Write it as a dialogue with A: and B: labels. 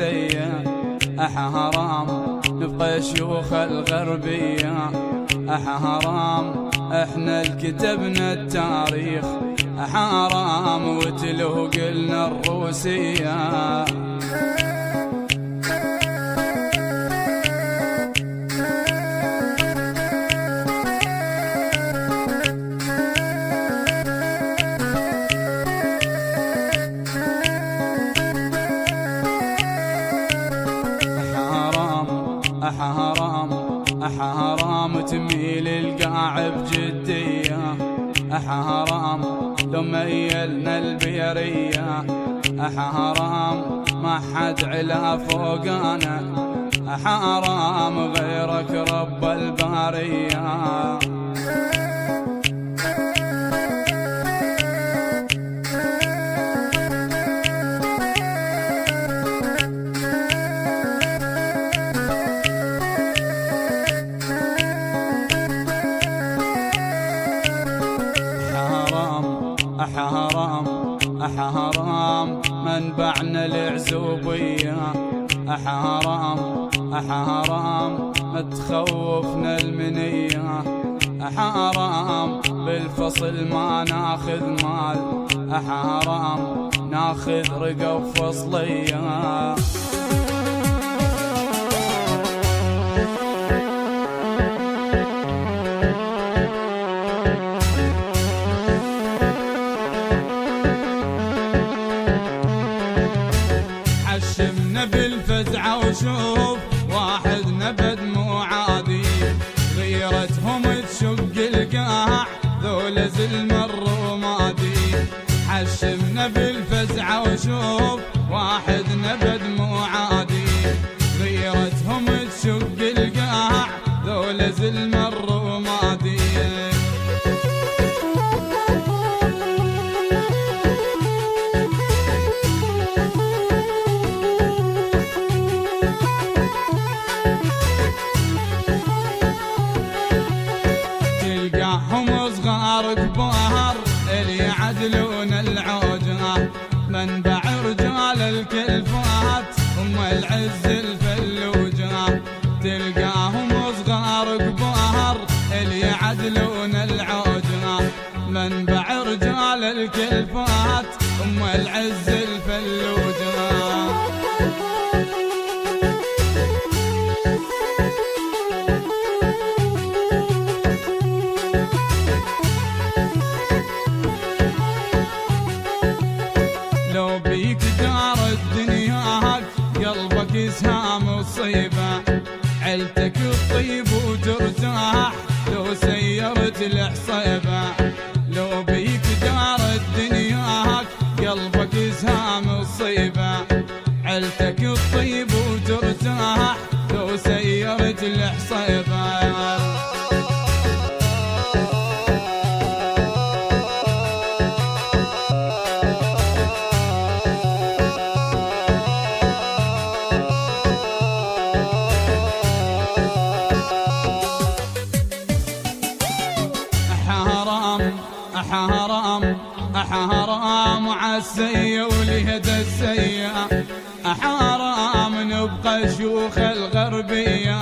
A: السيا، حرام نبقى شيوخ الغربية، حرام احنا الكتبنا التاريخ، حرام وتلو قلنا الروسية. حرام تميل القاع بجدية، حرام لو ميلنا البيرية، حرام ما حد علا فوقانا، حرام غيرك رب البارية. حرام منبعنا العزوبية، حرام متخوفنا المنية، حرام بالفصل ما ناخذ مال، حرام ناخذ رقب فصلية. حشمنا بالفزعة وشوف واحد بدموع عادي، غيرتهم تشق القاع ذول زلم الرمادي. حشمنا بالفزعة وشوف واحد بدموع عادي، غيرتهم تشق القاع ذول زلم الرمادي. تلقاهم صغار كبار اللي يعدلون العوجة، منبع رجال الكلفات هم العز الفلوجة. تلقاهم صغار كبار اللي يعدلون العوجة، منبع رجال الكلفات هم العز الفلوجة. لو بيك دار الدنيا قلبك يسهام وصيبة، عيلتك الطيب وترتاح لو سيرت الحصيبة. لو بيك دار الدنيا قلبك يسهام وصيبة، عيلتك الطيب وترتاح لو سيرت الحصيبة. حرام عالسية ولهد السية، حرام نبقى شيوخ الغربية،